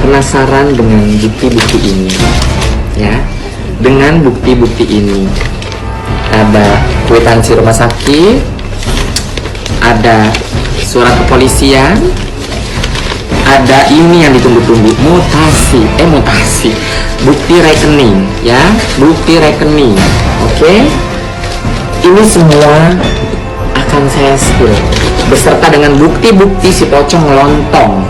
penasaran dengan bukti-bukti ini ya. Dengan bukti-bukti ini ada kwitansi rumah sakit, ada surat kepolisian, ada ini yang ditunggu-tunggu, mutasi, bukti rekening ya, bukti rekening. Oke, ini semua akan saya spill beserta dengan bukti-bukti si pocong lontong.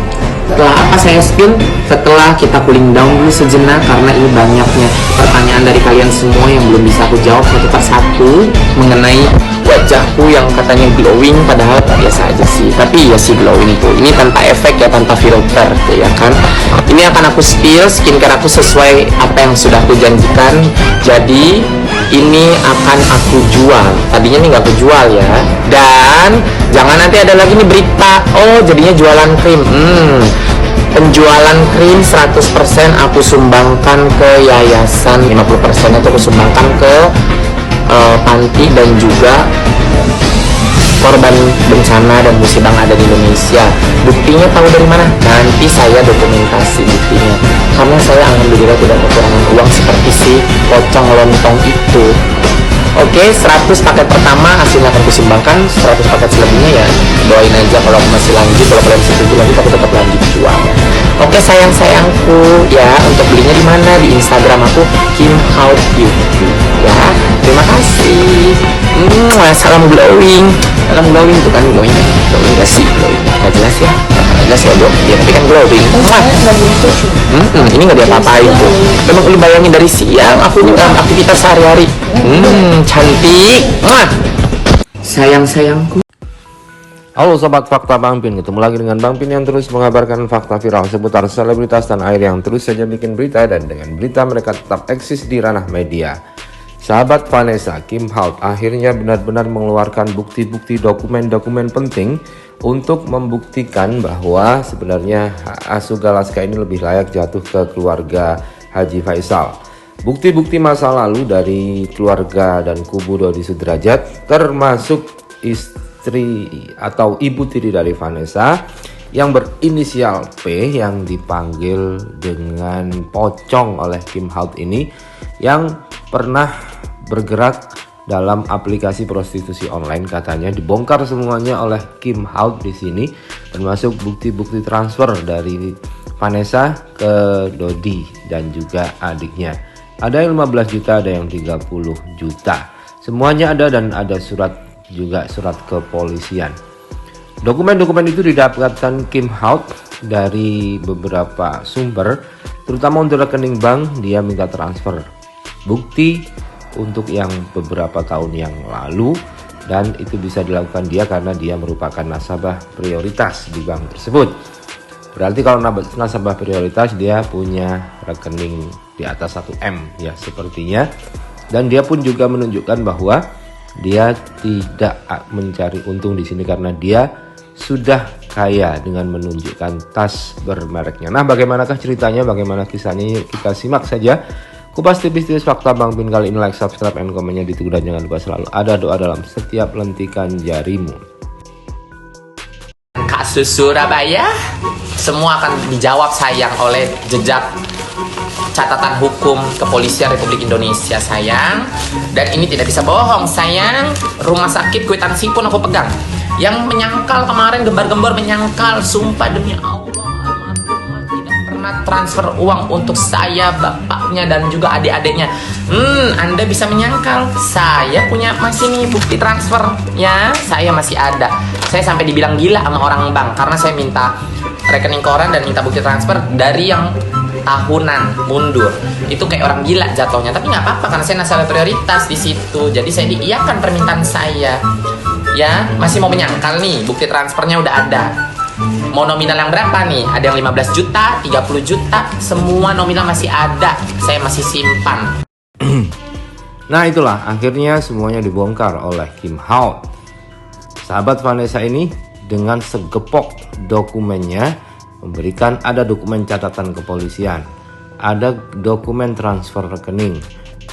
Setelah apa saya spill? Setelah kita cooling down dulu sejenak, karena ini banyaknya pertanyaan dari kalian semua yang belum bisa aku jawab satu persatu mengenai wajahku yang katanya glowing, padahal biasa aja sih. Tapi ya sih glowing itu, ini tanpa efek ya, tanpa filter ya kan. Ini akan aku spill skincare aku sesuai apa yang sudah aku janjikan. Jadi ini akan aku jual. Tadinya nih nggak aku jual ya. Dan jangan nanti ada lagi nih berita, oh jadinya jualan krim. Penjualan krim 100% aku sumbangkan ke yayasan, 50% itu aku sumbangkan ke panti dan juga korban bencana dan musibah yang ada di Indonesia. Buktinya tahu dari mana? Nanti saya dokumentasi buktinya. Karena saya alhamdulillah tidak kekurangan uang seperti si pocong lontong itu. Oke, 100 paket pertama hasilnya akan kusumbangkan, 100 paket selebihnya ya doain aja kalau aku masih lanjut, kalau kalian setuju lagi aku tetap lanjut jual. Oke sayang-sayangku ya, untuk belinya di mana? Di Instagram aku Kim Haut Beauty ya. Terima kasih. Salam glowing. Salam glowing tuh kan, glowing gak sih? Glowing gak jelas ya? Gak jelas ya dok? Ya tapi kan glowing. Ini gak diapa-apain tuh. Memang lu bayangin dari siang aku dalam aktivitas sehari-hari. Cantik. Sayang-sayangku. Halo Sobat Fakta Bang Pin, ketemu lagi dengan Bang Pin yang terus mengabarkan fakta viral seputar selebritas dan air yang terus saja bikin berita, dan dengan berita mereka tetap eksis di ranah media. Sahabat Vanessa, Kim Haut akhirnya benar-benar mengeluarkan bukti-bukti dokumen-dokumen penting untuk membuktikan bahwa sebenarnya Asu Galaska ini lebih layak jatuh ke keluarga Haji Faisal. Bukti-bukti masa lalu dari keluarga dan kubu Dodi Sudrajat, termasuk istri atau ibu tiri dari Vanessa yang berinisial P yang dipanggil dengan pocong oleh Kim Haut ini, yang pernah bergerak dalam aplikasi prostitusi online, katanya dibongkar semuanya oleh Kim Haut di sini, termasuk bukti-bukti transfer dari Vanessa ke Dodi dan juga adiknya. Ada yang 15 juta, ada yang 30 juta. Semuanya ada, dan ada surat juga, surat kepolisian. Dokumen-dokumen itu didapatkan Kim Haut dari beberapa sumber, terutama untuk rekening bank dia minta transfer bukti untuk yang beberapa tahun yang lalu, dan itu bisa dilakukan dia karena dia merupakan nasabah prioritas di bank tersebut. Berarti kalau nasabah prioritas dia punya rekening di atas 1M ya sepertinya, dan dia pun juga menunjukkan bahwa dia tidak mencari untung di sini karena dia sudah kaya dengan menunjukkan tas bermereknya. Nah, bagaimanakah ceritanya, bagaimana kisahnya? Yuk kita simak saja. Kupas tipis-tipis fakta Bang Pin kali ini. Like, subscribe, and komennya ditunggu, dan jangan lupa selalu ada doa dalam setiap lentikan jarimu. Kasus Surabaya semua akan dijawab sayang oleh jejak catatan hukum kepolisian Republik Indonesia sayang. Dan ini tidak bisa bohong sayang. Rumah sakit kwitansi pun aku pegang. Yang menyangkal kemarin, gembar-gembor menyangkal, sumpah demi Allah tidak pernah transfer uang untuk saya, bapaknya dan juga adik-adiknya. Anda bisa menyangkal. Saya punya masih nih bukti transfer ya, saya masih ada. Saya sampai dibilang gila sama orang bank karena saya minta rekening koran dan minta bukti transfer dari yang tahunan mundur. Itu kayak orang gila jatuhnya, tapi nggak apa-apa karena saya nasabah prioritas di situ. Jadi saya diiyakan permintaan saya. Ya, masih mau menyangkal nih, bukti transfernya udah ada. Mau nominal yang berapa nih? Ada yang 15 juta, 30 juta, semua nominal masih ada. Saya masih simpan. Nah itulah, akhirnya semuanya dibongkar oleh Kim Haut. Sahabat Vanessa ini dengan segepok dokumennya memberikan, ada dokumen catatan kepolisian, ada dokumen transfer rekening,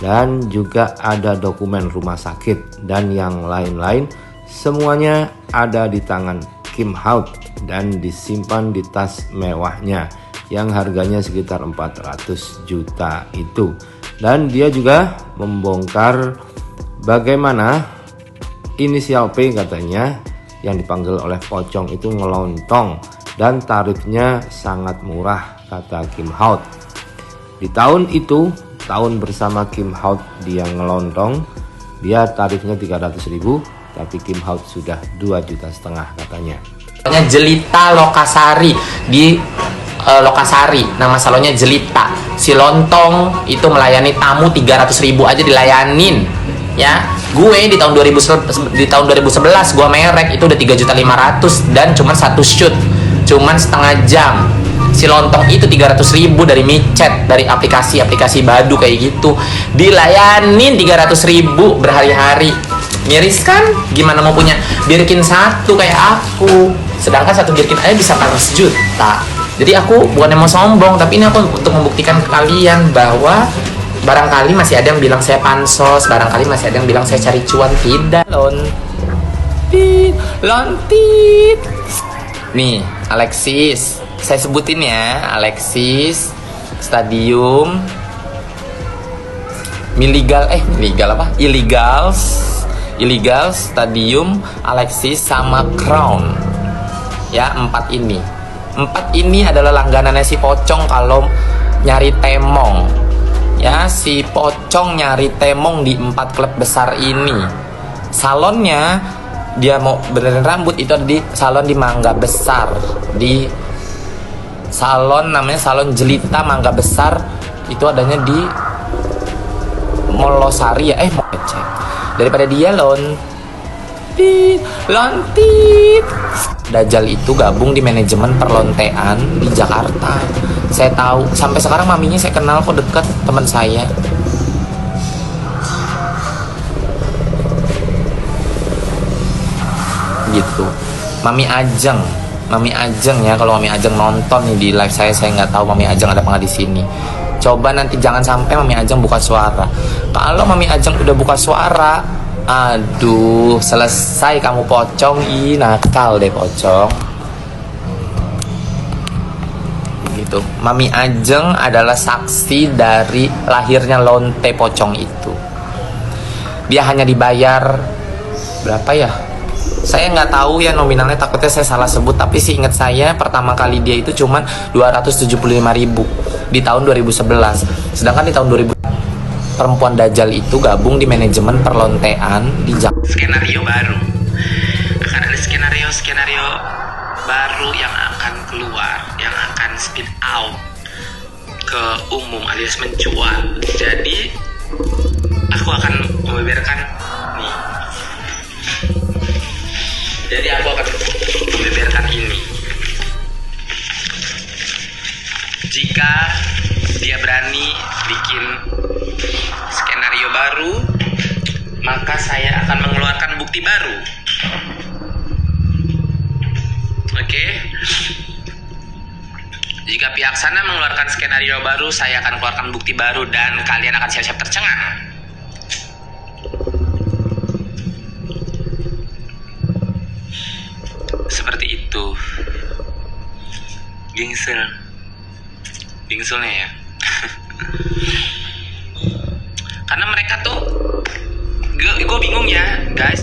dan juga ada dokumen rumah sakit dan yang lain-lain. Semuanya ada di tangan Kim Haut dan disimpan di tas mewahnya. yang harganya sekitar 400 juta itu. Dan dia juga membongkar bagaimana inisial P katanya yang dipanggil oleh pocong itu ngelontong dan tarifnya sangat murah, kata Kim Haut. Di tahun itu, tahun bersama Kim Haut dia ngelontong, dia tarifnya 300.000, tapi Kim Haut sudah 2,5 juta katanya. Jelita Lokasari di Lokasari, nama salonnya Jelita. Si lontong itu melayani tamu 300.000 aja dilayanin. Ya, gue di tahun 2011 gue merek itu udah 3.500.000 dan cuma satu shoot, cuman setengah jam. Si lontong itu 300.000 dari micet, dari aplikasi Badu kayak gitu, dilayanin 300.000 berhari-hari. Miris kan? Gimana mau punya Birkin satu kayak aku, sedangkan satu Birkin aja bisa 400 juta. Jadi aku bukannya mau sombong, tapi ini aku untuk membuktikan ke kalian bahwa barangkali masih ada yang bilang saya pansos, barangkali masih ada yang bilang saya cari cuan. Tidak, lontit. Nih, Alexis, saya sebutin ya, Alexis, Stadium, Illegal, Stadium, Alexis, sama Crown. Ya, 4 ini. 4 ini adalah langganannya si pocong kalau nyari temong. Ya, si pocong nyari temong di 4 klub besar ini. Salonnya dia mau benerin rambut itu ada di salon di Mangga Besar, di salon namanya Salon Jelita Mangga Besar, itu adanya di Molosari ya, mau cek. Daripada dia lontit. Dajjal itu gabung di manajemen perlontean di Jakarta. Saya tahu, sampai sekarang maminya saya kenal kok, dekat teman saya. Gitu. Mami Ajeng ya, kalau Mami Ajeng nonton nih di live saya nggak tahu Mami Ajeng ada apa nggak di sini. Coba nanti jangan sampai Mami Ajeng buka suara. Kalau Mami Ajeng udah buka suara, aduh, selesai kamu pocong. Ih, nakal deh pocong. Gitu. Mami Ajeng adalah saksi dari lahirnya lonte pocong itu. Dia hanya dibayar berapa ya? Saya nggak tahu ya nominalnya, takutnya saya salah sebut, tapi sih ingat saya pertama kali dia itu cuman 275.000 di tahun 2011. Sedangkan di tahun 2000 perempuan Dajjal itu gabung di manajemen perlontean di Jakarta. Skenario baru. Akan ada skenario baru yang akan keluar, yang akan spin out ke umum alias mencuat. Jadi aku akan membeberkan nih. Jadi aku akan membeberkan ini. Jika dia berani bikin skenario baru, maka saya akan mengeluarkan bukti baru. Oke? Jika pihak sana mengeluarkan skenario baru, saya akan keluarkan bukti baru dan kalian akan siap-siap tercengang. Seperti itu. Gingsulnya ya. Karena mereka tuh, gue bingung ya guys.